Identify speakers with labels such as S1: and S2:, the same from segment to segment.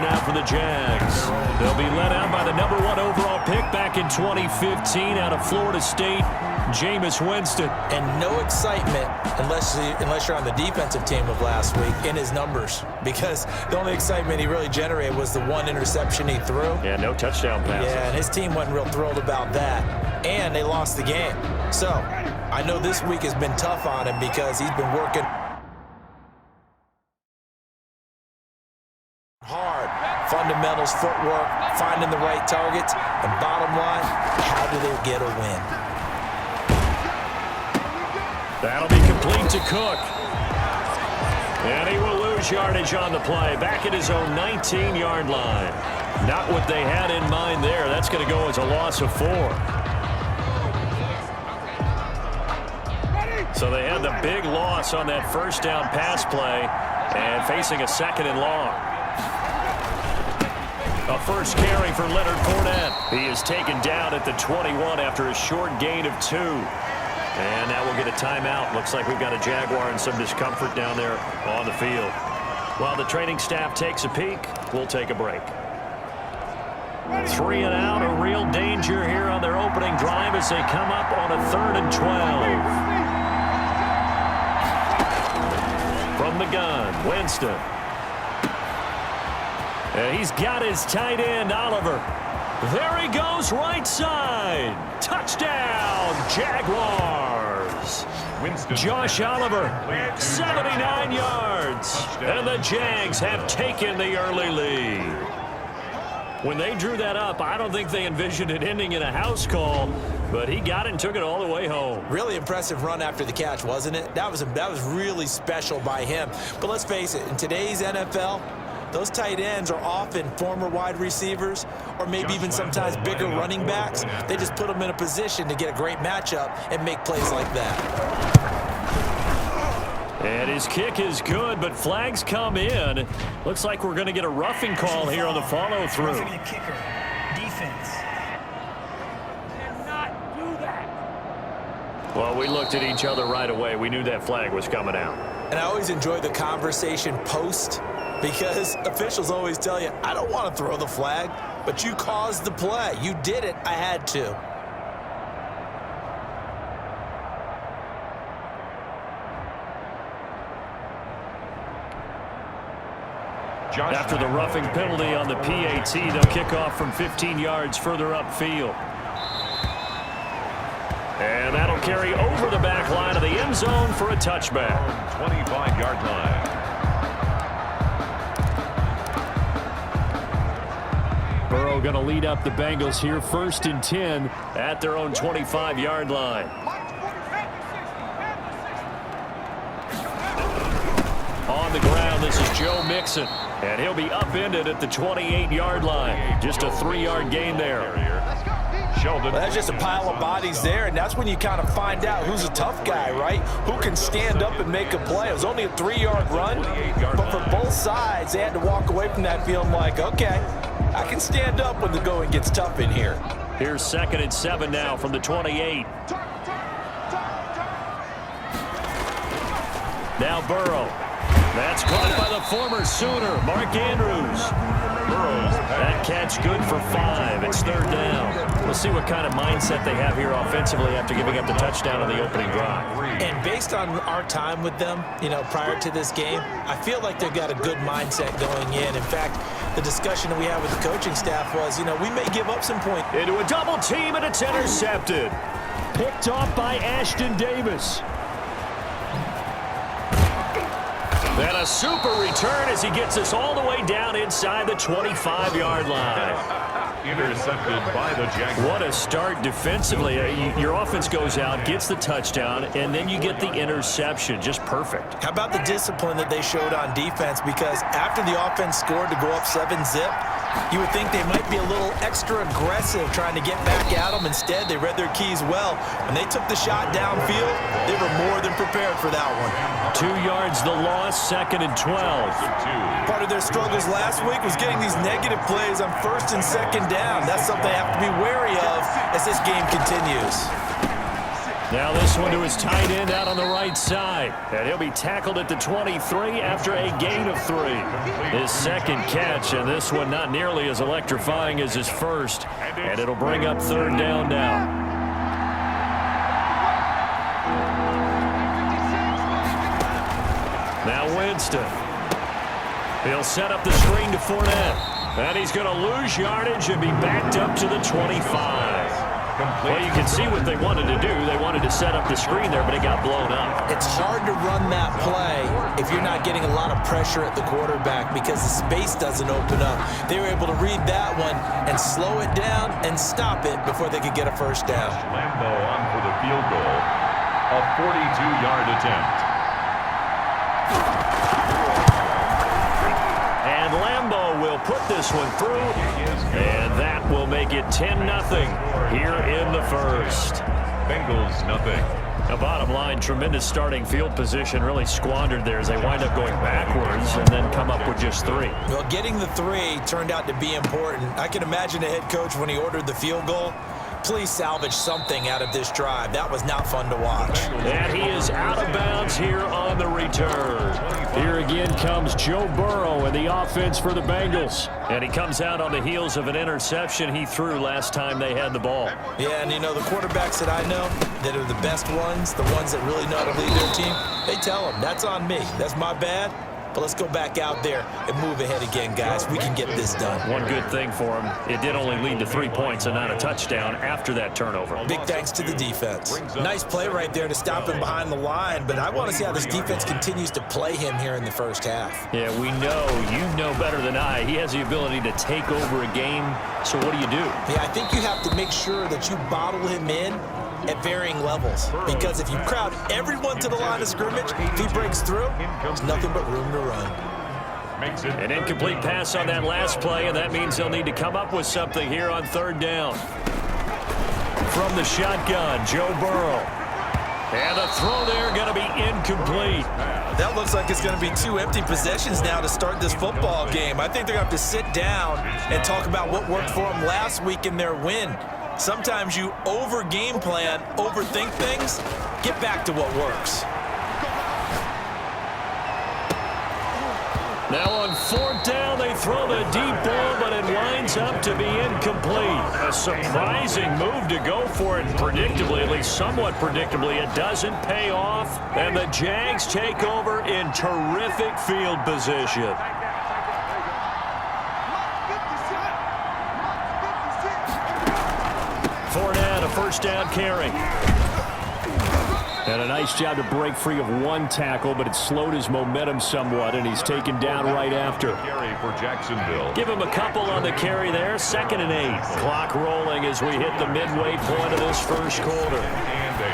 S1: now for the Jags. They'll be led out by the #1 overall pick back in 2015 out of Florida State, Jameis Winston.
S2: And no excitement unless you're on the defensive team of last week in his numbers, because the only excitement he really generated was the one interception he threw.
S1: Yeah, no touchdown pass.
S2: Yeah, and his team wasn't real thrilled about that, and they lost the game. So I know this week has been tough on him because he's been working hard. Fundamentals, footwork, finding the right targets, and bottom line, how do they get a win?
S1: That'll be complete to Cook. And he will lose yardage on the play. Back at his own 19-yard line. Not what they had in mind there. That's going to go as a loss of 4. So they had the big loss on that first down pass play and facing a 2nd and long. A first carry for Leonard Fournette. He is taken down at the 21 after a short gain of 2. And now we'll get a timeout. Looks like we've got a Jaguar and some discomfort down there on the field. While the training staff takes a peek, we'll take a break. 3 and out, a real danger here on their opening drive as they come up on a 3rd and 12. From the gun, Winston. He's got his tight end, Oliver. There he goes, right side. Touchdown, Jaguars. Josh Oliver, 79 yards. And the Jags have taken the early lead. When they drew that up, I don't think they envisioned it ending in a house call, but he got it and took it all the way home.
S2: Really impressive run after the catch, wasn't it? That was really special by him. But let's face it, in today's NFL, those tight ends are often former wide receivers or maybe even sometimes bigger running backs. They just put them in a position to get a great matchup and make plays like that.
S1: And his kick is good, but flags come in. Looks like we're going to get a roughing call here on the follow-through.
S3: Roughing a kicker. Defense. Cannot do that.
S1: Well, we looked at each other right away. We knew that flag was coming out.
S2: And I always enjoy the conversation post, because officials always tell you, I don't want to throw the flag, but you caused the play. You did it. I had to.
S1: After the roughing penalty on the PAT, they'll kick off from 15 yards further upfield. And that'll carry over the back line of the end zone for a touchback.
S4: 25-yard line.
S1: Burrow going to lead up the Bengals here, 1st and 10 at their own 25-yard line. On the ground, this is Joe Mixon, and he'll be upended at the 28-yard line. Just a 3-yard gain there.
S2: Well, that's just a pile of bodies there, and that's when you kind of find out who's a tough guy, right? Who can stand up and make a play. It was only a 3-yard run, but for both sides, they had to walk away from that feeling like, okay, I can stand up when the going gets tough in here.
S1: Here's 2nd and 7 now from the 28. Now Burrow. That's caught by the former Sooner, Mark Andrews. That catch good for 5. It's 3rd down. We'll see what kind of mindset they have here offensively after giving up the touchdown on the opening drive.
S2: And based on our time with them, prior to this game, I feel like they've got a good mindset going in. In fact, the discussion that we had with the coaching staff was, we may give up some points.
S1: Into a double team, and it's intercepted. Picked off by Ashton Davis. And a super return as he gets us all the way down inside the 25-yard line.
S4: Intercepted by the Jaguars.
S1: What a start defensively. Your offense goes out, gets the touchdown, and then you get the interception. Just perfect.
S2: How about the discipline that they showed on defense? Because after the offense scored to go up 7-zip, you would think they might be a little extra aggressive trying to get back at them. Instead, they read their keys well. When they took the shot downfield, they were more than prepared for that one.
S1: 2 yards the loss, 2nd and 12.
S2: Part of their struggles last week was getting these negative plays on 1st and 2nd down. That's something they have to be wary of as this game continues.
S1: Now this one to his tight end out on the right side. And he'll be tackled at the 23 after a gain of 3. His second catch, and this one not nearly as electrifying as his first. And it'll bring up third down now. Now Winston. He'll set up the screen to Fournette. And he's going to lose yardage and be backed up to the 25. Well, you can see what they wanted to do. They wanted to set up the screen there, but it got blown up.
S2: It's hard to run that play if you're not getting a lot of pressure at the quarterback because the space doesn't open up. They were able to read that one and slow it down and stop it before they could get a first down.
S4: Lambo on for the field goal. A 42-yard attempt.
S1: And Lambo will put this one through, and that will make it 10-0 here in the first.
S4: Bengals nothing.
S1: Now, bottom line, tremendous starting field position, really squandered there as they wind up going backwards and then come up with just 3.
S2: Well, getting the 3 turned out to be important. I can imagine the head coach when he ordered the field goal. Please salvage something out of this drive. That was not fun to watch.
S1: And he is out of bounds here on the return. Here again comes Joe Burrow and the offense for the Bengals. And he comes out on the heels of an interception he threw last time they had the ball.
S2: Yeah, and you know, the quarterbacks that I know that are the best ones, the ones that really know how to lead their team, they tell them, that's on me. That's my bad. But let's go back out there and move ahead again, guys. We can get this done.
S1: One good thing for him, it did only lead to 3 points and not a touchdown after that turnover.
S2: Big thanks to the defense. Nice play right there to stop him behind the line, but I want to see how this defense continues to play him here in the first half.
S1: Yeah, we know, you know better than I, he has the ability to take over a game, so what do you do?
S2: Yeah, I think you have to make sure that you bottle him in at varying levels, because if you crowd everyone to the line of scrimmage, if he breaks through, there's nothing but room to run.
S1: An incomplete pass on that last play, and that means they'll need to come up with something here on third down. From the shotgun, Joe Burrow. And the throw there going to be incomplete.
S2: That looks like it's going to be 2 empty possessions now to start this football game. I think they're going to have to sit down and talk about what worked for them last week in their win. Sometimes you over-game plan, overthink things. Get back to what works.
S1: Now on fourth down, they throw the deep ball, but it winds up to be incomplete. A surprising move to go for it, predictably, at least somewhat predictably. It doesn't pay off, and the Jags take over in terrific field position. Fournette, a first down carry. And a nice job to break free of 1 tackle, but it slowed his momentum somewhat, and he's taken down right after.
S4: Carry for Jacksonville.
S1: Give him a couple on the carry there. 2nd and 8. Clock rolling as we hit the midway point of this first quarter.
S4: And 8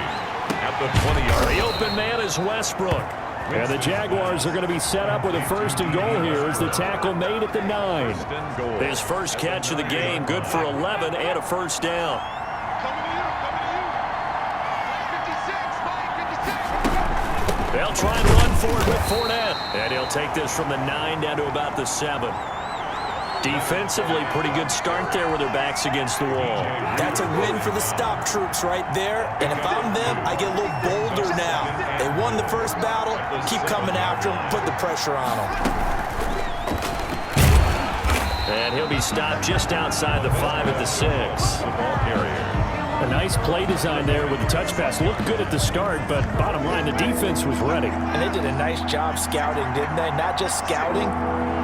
S4: at the 20-yard.
S1: The open man is Westbrook. And the Jaguars are going to be set up with a first and goal here as the tackle made at the 9. His first catch of the game, good for 11 and a first down. They'll try and run for it with Fournette. And he'll take this from the 9 down to about the 7. Defensively, pretty good start there with their backs against the wall.
S2: That's a win for the stop troops right there. And if I'm them, I get a little bolder now. They won the first battle. Keep coming after them. Put the pressure on them.
S1: And he'll be stopped just outside the 5 at the 6.
S4: Ball carrier.
S1: A nice play design there with the touch pass. Looked good at the start, but bottom line, the defense was ready.
S2: And they did a nice job scouting, didn't they? Not just scouting,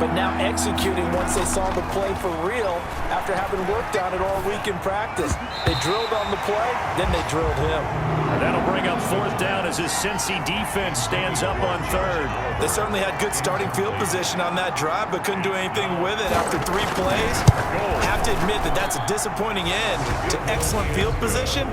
S2: but now executing once they saw the play for real after having worked on it all week in practice. They drilled on the play, then they drilled him.
S1: And that'll bring up fourth down as his Cincy defense stands up on third.
S2: They certainly had good starting field position on that drive, but couldn't do anything with it after 3 plays. Have to admit that that's a disappointing end to excellent field position.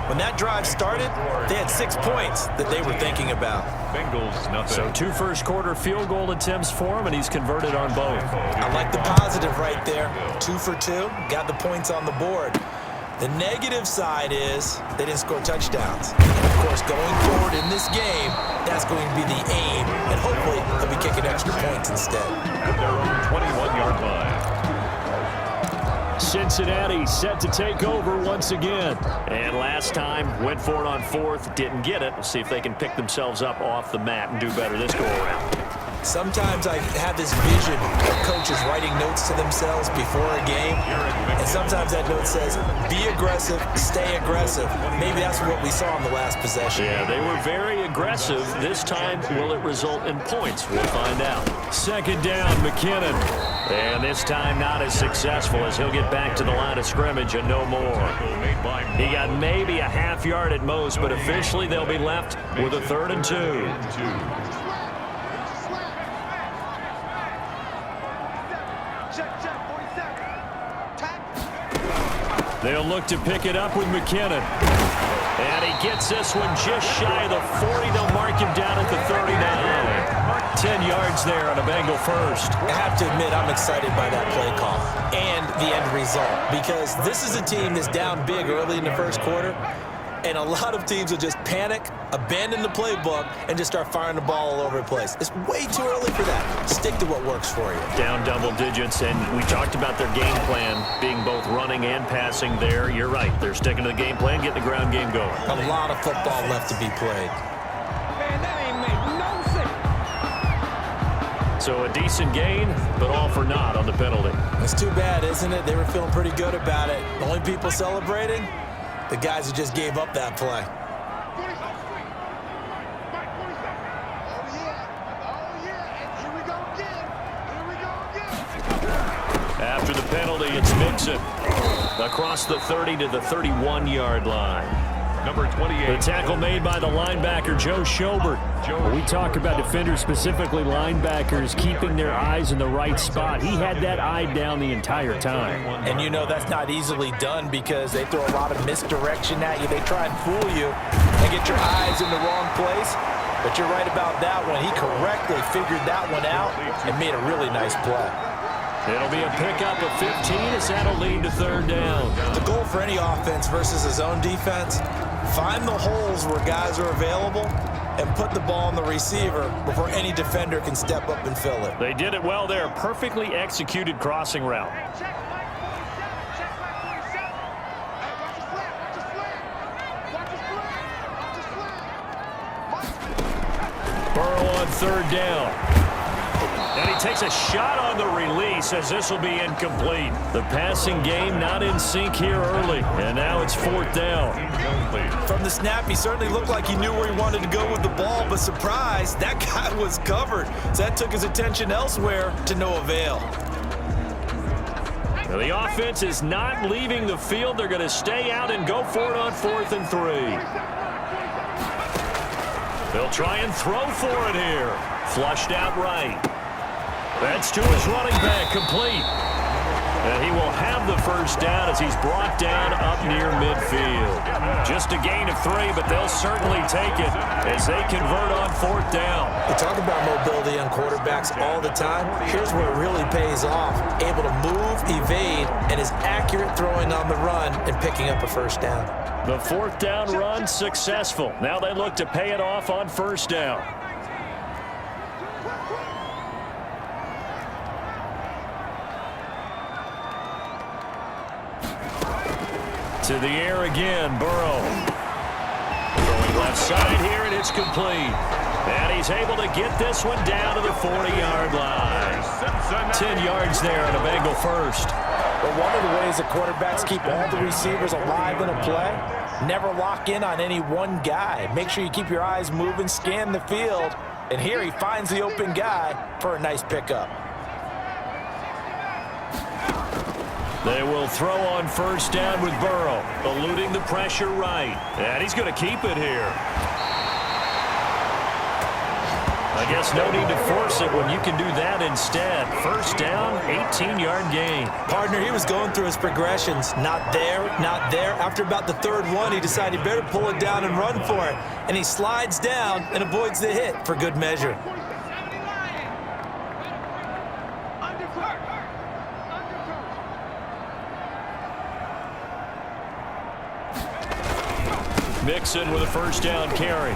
S2: When that drive started, they had 6 points that they were thinking about.
S4: Bengals nothing.
S1: So 2 first-quarter field goal attempts for him, and he's converted on both.
S2: I like the positive right there. 2 for 2, got the points on the board. The negative side is they didn't score touchdowns. And of course, going forward in this game, that's going to be the aim, and hopefully they'll be kicking extra points instead.
S4: At their own 21-yard line.
S1: Cincinnati set to take over once again. And last time, went for it on fourth, didn't get it. We'll see if they can pick themselves up off the mat and do better this go-around.
S2: Sometimes I have this vision of coaches writing notes to themselves before a game, and sometimes that note says, be aggressive, stay aggressive. Maybe that's what we saw in the last possession.
S1: Yeah, they were very aggressive. This time, will it result in points? We'll find out. Second down, McKinnon. And this time not as successful as he'll get back to the line of scrimmage and no more. He got maybe a half yard at most, but officially they'll be left with a 3rd and 2. They'll look to pick it up with McKinnon. And he gets this one just shy of the 40. They'll mark him down at the 39. 10 yards there on a Bengal first.
S2: I have to admit, I'm excited by that play call and the end result, because this is a team that's down big early in the first quarter, and a lot of teams will just panic, abandon the playbook, and just start firing the ball all over the place. It's way too early for that. Stick to what works for you.
S1: Down double digits, and we talked about their game plan being both running and passing there. You're right. They're sticking to the game plan, getting the ground game going.
S2: A lot of football left to be played.
S3: Man, that ain't make no sense.
S1: So a decent gain, but all for naught on the penalty.
S2: It's too bad, isn't it? They were feeling pretty good about it. The only people celebrating? The guys who just gave up that play.
S1: After the penalty, it's Mixon across the 30 to the 31-yard line.
S4: Number 28.
S1: The tackle made by the linebacker, Joe Schobert. When we talk about defenders, specifically linebackers, keeping their eyes in the right spot, he had that eye down the entire time.
S2: And you know that's not easily done because they throw a lot of misdirection at you. They try and fool you and get your eyes in the wrong place. But you're right about that one. He correctly figured that one out and made a really nice play.
S1: It'll be a pickup of 15 as that'll lead to 3rd down.
S2: The goal for any offense versus his own defense, find the holes where guys are available and put the ball on the receiver before any defender can step up and fill it.
S1: They did it well there. Perfectly executed crossing route. Burrow on 3rd down. And he takes a shot on the release as this will be incomplete. The passing game not in sync here early. And now it's 4th down.
S2: From the snap, he certainly looked like he knew where he wanted to go with the ball, but surprise, that guy was covered. So that took his attention elsewhere to no avail.
S1: Now the offense is not leaving the field. They're going to stay out and go for it on 4th and 3. They'll try and throw for it here. Flushed out right. That's to his running back, complete. And he will have the 1st down as he's brought down up near midfield. Just a gain of 3, but they'll certainly take it as they convert on 4th down.
S2: We talk about mobility on quarterbacks all the time. Here's where it really pays off. Able to move, evade, and is accurate throwing on the run and picking up a 1st down.
S1: The 4th down run successful. Now they look to pay it off on 1st down. To the air again, Burrow. Throwing left side here, and it's complete. And he's able to get this one down to the 40-yard line. 10 yards there on a Bengal first.
S2: But one of the ways that quarterbacks keep all the receivers alive in a play, never lock in on any one guy. Make sure you keep your eyes moving, scan the field, and here he finds the open guy for a nice pickup.
S1: They will throw on 1st down with Burrow, eluding the pressure right. And he's going to keep it here. I guess no need to force it when you can do that instead. 1st down, 18-yard gain.
S2: Partner, he was going through his progressions. Not there, not there. After about the 3rd one, he decided he better pull it down and run for it. And he slides down and avoids the hit for good measure.
S1: Mixon with a 1st down carry.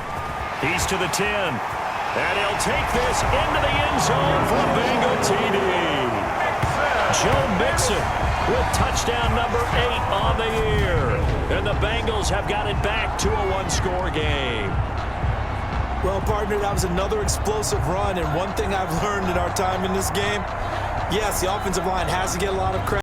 S1: He's to the 10. And he'll take this into the end zone for a Bengal TD. Joe Mixon with touchdown number 8 on the year. And the Bengals have got it back to a one-score game.
S2: Well, partner, that was another explosive run, and one thing I've learned in our time in this game, yes, the offensive line has to get a lot of credit.